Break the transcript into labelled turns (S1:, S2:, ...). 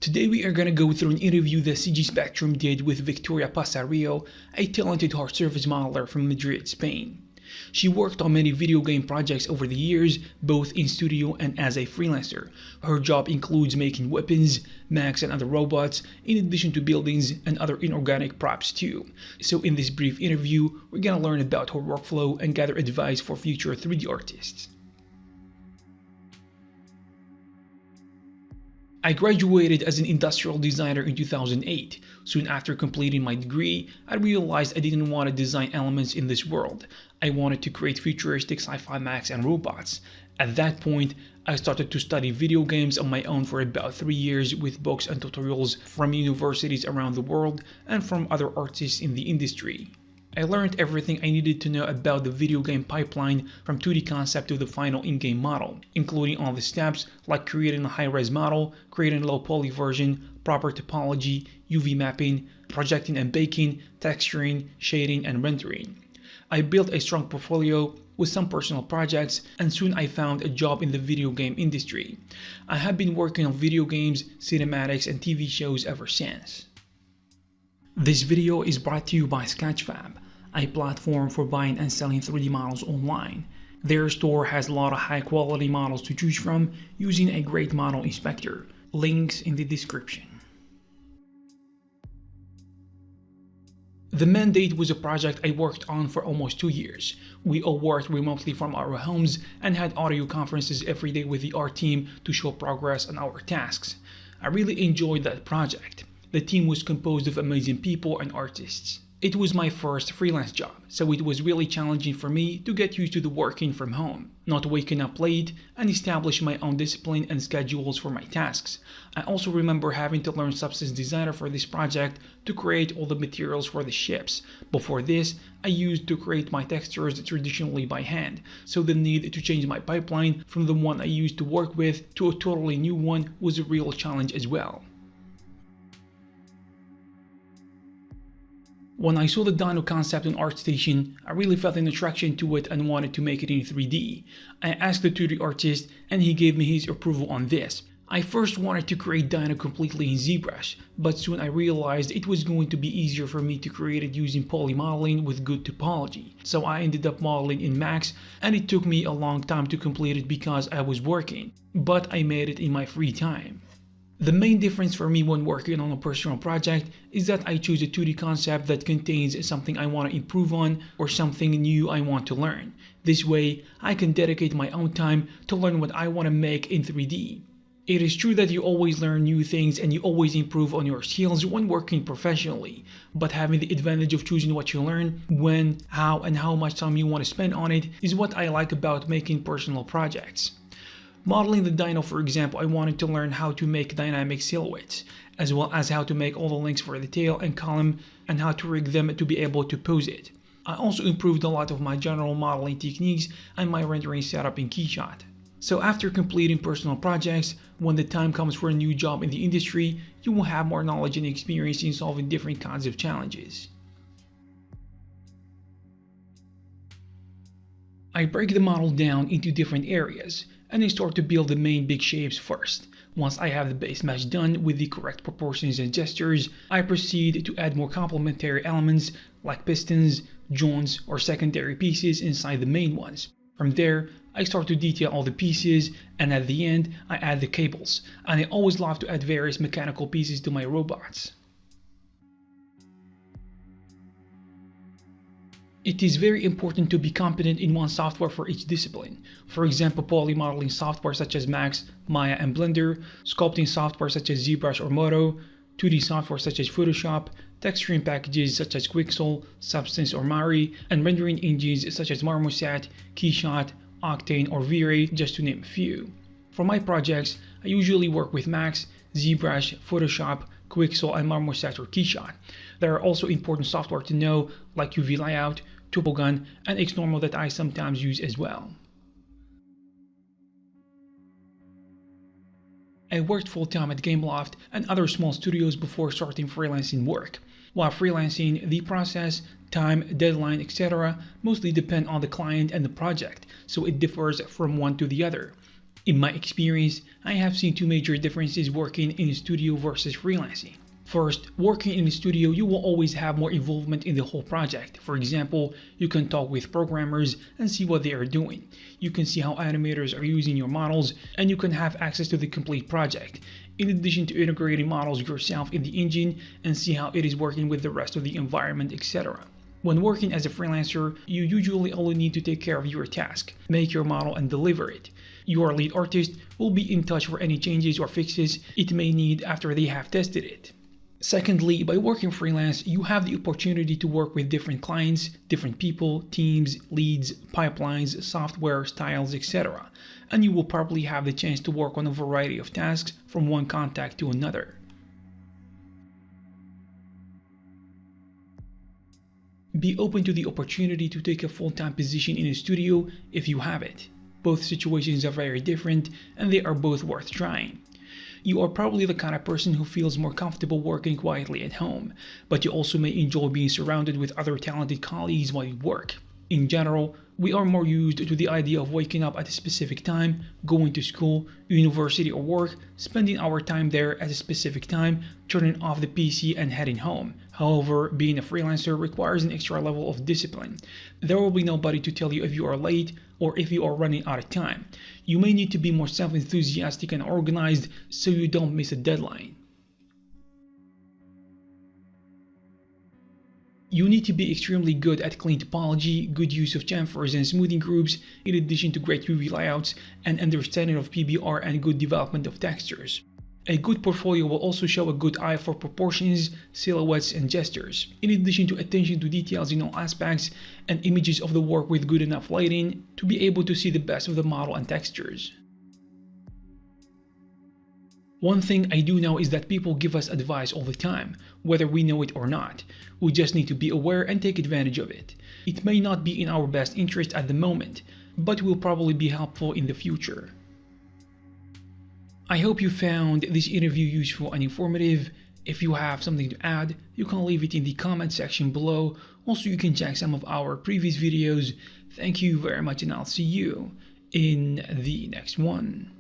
S1: Today we are going to go through an interview that Cgspectrum did with Victoria Passariello, a talented hard surface modeler from Madrid, Spain. She worked on many video game projects over the years, both in studio and as a freelancer. Her job includes making weapons, mechs and other robots, in addition to buildings and other inorganic props too. So in this brief interview, we're going to learn about her workflow and gather advice for future 3D artists. I graduated as an industrial designer in 2008. Soon after completing my degree, I realized I didn't want to design elements in this world. I wanted to create futuristic sci-fi mechs and robots. At that point, I started to study video games on my own for about 3 years with books and tutorials from universities around the world and from other artists in the industry. I learned everything I needed to know about the video game pipeline from 2D concept to the final in-game model, including all the steps like creating a high-res model, creating a low-poly version, proper topology, UV mapping, projecting and baking, texturing, shading, and rendering. I built a strong portfolio with some personal projects, and soon I found a job in the video game industry. I have been working on video games, cinematics, and TV shows ever since. This video is brought to you by Sketchfab, a platform for buying and selling 3D models online. Their store has a lot of high quality models to choose from using a great model inspector. Links in the description. The Mandate was a project I worked on for almost 2 years. We all worked remotely from our homes and had audio conferences every day with the art team to show progress on our tasks. I really enjoyed that project. The team was composed of amazing people and artists. It was my first freelance job, so it was really challenging for me to get used to the working from home, not waking up late, and establish my own discipline and schedules for my tasks. I also remember having to learn Substance Designer for this project to create all the materials for the ships. Before this, I used to create my textures traditionally by hand, so the need to change my pipeline from the one I used to work with to a totally new one was a real challenge as well. When I saw the Dino concept on ArtStation, I really felt an attraction to it and wanted to make it in 3D. I asked the 2D artist and he gave me his approval on this. I first wanted to create Dino completely in ZBrush, but soon I realized it was going to be easier for me to create it using poly modeling with good topology. So I ended up modeling in mechs, and it took me a long time to complete it because I was working, but I made it in my free time. The main difference for me when working on a personal project is that I choose a 2D concept that contains something I want to improve on or something new I want to learn. This way, I can dedicate my own time to learn what I want to make in 3D. It is true that you always learn new things and you always improve on your skills when working professionally, but having the advantage of choosing what you learn, when, how, and how much time you want to spend on it is what I like about making personal projects. Modeling the dino, for example, I wanted to learn how to make dynamic silhouettes, as well as how to make all the links for the tail and column and how to rig them to be able to pose it. I also improved a lot of my general modeling techniques and my rendering setup in KeyShot. So after completing personal projects, when the time comes for a new job in the industry, you will have more knowledge and experience in solving different kinds of challenges. I break the model down into different areas, and I start to build the main big shapes first. Once I have the base mesh done with the correct proportions and gestures, I proceed to add more complementary elements like pistons, joints, or secondary pieces inside the main ones. From there, I start to detail all the pieces, and at the end, I add the cables, and I always love to add various mechanical pieces to my robots. It is very important to be competent in one software for each discipline. For example, poly modeling software such as Max, Maya, and Blender, sculpting software such as ZBrush or Modo, 2D software such as Photoshop, texturing packages such as Quixel, Substance or Mari, and rendering engines such as Marmoset, KeyShot, Octane, or V-Ray, just to name a few. For my projects, I usually work with Max, ZBrush, Photoshop, Quixel, and Marmoset or KeyShot. There are also important software to know like UV Layout, TurboGun, and Xnormal that I sometimes use as well. I worked full-time at Gameloft and other small studios before starting freelancing work. While freelancing, the process, time, deadline, etc. mostly depend on the client and the project, so it differs from one to the other. In my experience, I have seen two major differences working in a studio versus freelancing. First, working in a studio, you will always have more involvement in the whole project. For example, you can talk with programmers and see what they are doing. You can see how animators are using your models, and you can have access to the complete project, in addition to integrating models yourself in the engine and see how it is working with the rest of the environment, etc. When working as a freelancer, you usually only need to take care of your task, make your model and deliver it. Your lead artist will be in touch for any changes or fixes it may need after they have tested it. Secondly, by working freelance, you have the opportunity to work with different clients, different people, teams, leads, pipelines, software, styles, etc. And you will probably have the chance to work on a variety of tasks from one contact to another. Be open to the opportunity to take a full-time position in a studio if you have it. Both situations are very different and they are both worth trying. You are probably the kind of person who feels more comfortable working quietly at home, but you also may enjoy being surrounded with other talented colleagues while you work. In general, we are more used to the idea of waking up at a specific time, going to school, university or work, spending our time there at a specific time, turning off the PC and heading home. However, being a freelancer requires an extra level of discipline. There will be nobody to tell you if you are late or if you are running out of time. You may need to be more self-enthusiastic and organized so you don't miss a deadline. You need to be extremely good at clean topology, good use of chamfers and smoothing groups, in addition to great UV layouts and understanding of PBR and good development of textures. A good portfolio will also show a good eye for proportions, silhouettes and gestures, in addition to attention to details in all aspects and images of the work with good enough lighting to be able to see the best of the model and textures. One thing I do know is that people give us advice all the time, whether we know it or not. We just need to be aware and take advantage of it. It may not be in our best interest at the moment, but will probably be helpful in the future. I hope you found this interview useful and informative. If you have something to add, you can leave it in the comment section below. Also, you can check some of our previous videos. Thank you very much and I'll see you in the next one.